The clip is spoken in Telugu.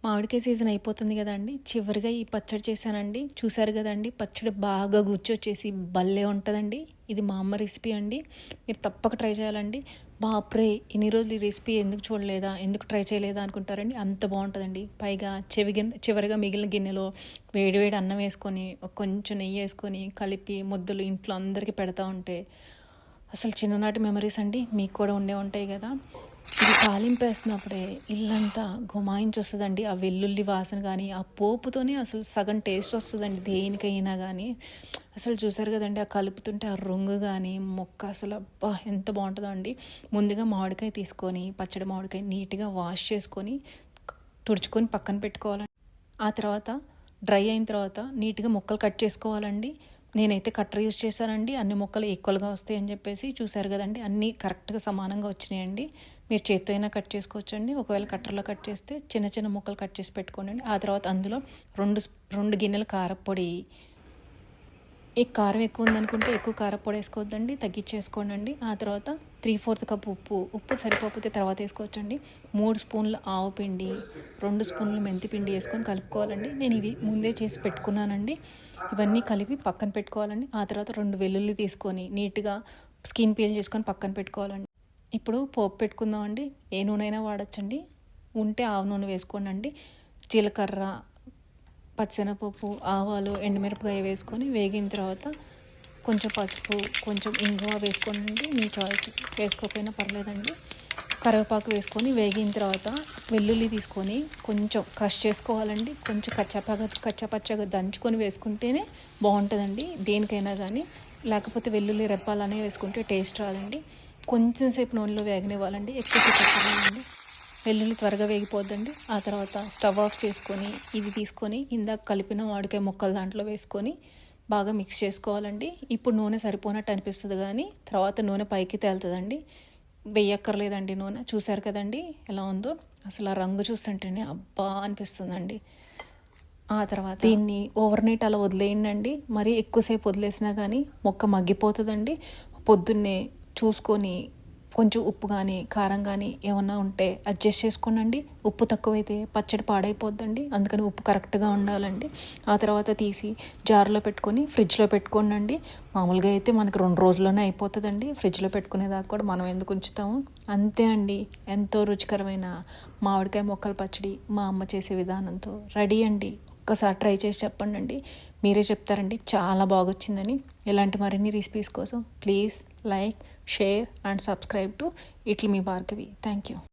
మామిడికాయ సీజన్ అయిపోతుంది కదండి. చివరిగా ఈ పచ్చడి చేశానండి. చూసారు కదండి, పచ్చడి బాగా గుచ్చొచ్చేసి భలే ఉంటుందండి. ఇది మా అమ్మ రెసిపీ అండి. మీరు తప్పక ట్రై చేయాలండి. బాప్రే, ఇన్ని రోజులు ఈ రెసిపీ ఎందుకు చూడలేదా, ఎందుకు ట్రై చేయలేదా అనుకుంటారండి. అంత బాగుంటుందండి. పైగా చివరిగా మిగిలిన గిన్నెలో వేడివేడి అన్నం వేసుకొని కొంచెం నెయ్యి వేసుకొని కలిపి ముద్దలు ఇంట్లో అందరికీ పెడతా ఉంటే అసలు చిన్ననాటి మెమరీస్ అండి. మీకు కూడా ఉండే ఉంటాయి కదా. ఇది తాలింపు వేసినప్పుడే ఇల్లంతా గుమాయించి వస్తుందండి. ఆ వెల్లుల్లి వాసన కానీ ఆ పోపుతోనే అసలు సగం టేస్ట్ వస్తుందండి దేనికైనా కానీ. అసలు చూసారు కదండి, ఆ కలుపుతుంటే ఆ రంగు కానీ మొక్క అసలు అబ్బా ఎంత బాగుంటుందో అండి. ముందుగా మామిడికాయ తీసుకొని పచ్చడి మామిడికాయ నీట్గా వాష్ చేసుకొని తుడుచుకొని పక్కన పెట్టుకోవాలండి. ఆ తర్వాత డ్రై అయిన తర్వాత నీట్గా ముక్కలు కట్ చేసుకోవాలండి. నేనైతే కట్టర్ యూజ్ చేశానండి. అన్ని ముక్కలు ఈక్వల్గా వస్తాయి అని చెప్పేసి. చూసారు కదండి, అన్నీ కరెక్ట్గా సమానంగా వచ్చినాయండి. మీరు చేత్తో అయినా కట్ చేసుకోవచ్చండి. ఒకవేళ కట్టర్లో కట్ చేస్తే చిన్న చిన్న ముక్కలు కట్ చేసి పెట్టుకోండి. ఆ తర్వాత అందులో రెండు గిన్నెల కారపొడి. ఈ కారం ఎక్కువ ఉందనుకుంటే ఎక్కువ కారపొడి వేసుకోవద్దండి, తగ్గించేసుకోండి. ఆ తర్వాత 3/4 కప్ ఉప్పు సరిపోతే తర్వాత వేసుకోవచ్చండి. 3 స్పూన్ల ఆవు పిండి, 2 స్పూన్లు మెంతి పిండి వేసుకొని కలుపుకోవాలండి. నేను ఇవి ముందే చేసి పెట్టుకున్నానండి. ఇవన్నీ కలిపి పక్కన పెట్టుకోవాలండి. ఆ తర్వాత 2 వెల్లుల్లి తీసుకొని నీట్గా స్కిన్ పీల్ చేసుకొని పక్కన పెట్టుకోవాలండి. ఇప్పుడు పోపు పెట్టుకుందామండి. ఏ నూనె అయినా వాడచ్చండి. ఉంటే ఆవు నూనె వేసుకోండి. జీలకర్ర, పచ్చెనపప్పు, ఆవాలు, ఎండుమిరపకాయ వేసుకొని వేగిన తర్వాత కొంచెం పసుపు, కొంచెం ఇంగువ వేసుకోండి. మీ చాయిస్, వేసుకోకపోయినా పర్లేదండి. కరివేపాకు వేసుకొని వేగిన తర్వాత వెల్లుల్లి తీసుకొని కొంచెం క్రష్ చేసుకోవాలండి. కొంచెం కచ్చపచ్చగా దంచుకొని వేసుకుంటేనే బాగుంటుందండి దేనికైనా కానీ. లేకపోతే వెల్లుల్లి రెప్పాలనే వేసుకుంటే టేస్ట్ రాదండి. కొంచెం సేపు నూనెలో వేగనివ్వాలండి, ఎక్కువసేపు పెట్టాలండి. వెల్లుల్లి త్వరగా వేగిపోద్దండి. ఆ తర్వాత స్టవ్ ఆఫ్ చేసుకొని ఇవి తీసుకొని ఇందాక కలిపిన మామిడికాయ ముక్కలు దాంట్లో వేసుకొని బాగా మిక్స్ చేసుకోవాలండి. ఇప్పుడు నూనె సరిపోనట్టు అనిపిస్తుంది కానీ తర్వాత నూనె పైకి తేలుతుందండి. వేయక్కర్లేదండి నూనె. చూసారు కదండి ఎలా ఉందో. అసలు ఆ రంగు చూస్తుంటేనే అబ్బా అనిపిస్తుందండి. ఆ తర్వాత దీన్ని ఓవర్ నైట్ అలా వదిలేయండి. మరీ ఎక్కువసేపు వదిలేసినా కానీ మొక్క మగ్గిపోతుందండి. పొద్దున్నే చూసుకొని కొంచెం ఉప్పు కానీ కారం కానీ ఏమన్నా ఉంటే అడ్జస్ట్ చేసుకోనండి. ఉప్పు తక్కువైతే పచ్చడి పాడైపోద్దండి. అందుకని ఉప్పు కరెక్ట్గా ఉండాలండి. ఆ తర్వాత తీసి జార్లో పెట్టుకొని ఫ్రిడ్జ్లో పెట్టుకోండి. మామూలుగా అయితే మనకు 2 రోజుల్లోనే అయిపోతుందండి. ఫ్రిడ్జ్లో పెట్టుకునేదాకా కూడా మనం ఎందుకు ఉంచుతాము. అంతే అండి, ఎంతో రుచికరమైన మామిడికాయ ముక్కల పచ్చడి మా అమ్మ చేసే విధానంతో రెడీ అండి. ఒక్కసారి ట్రై చేసి చెప్పండి. మీరే చెప్తారండి చాలా బాగొచ్చిందని. ఇలాంటి మరిన్ని రెసిపీస్ కోసం please like, share and subscribe to ఇట్లు మీ భార్గవి. Thank you.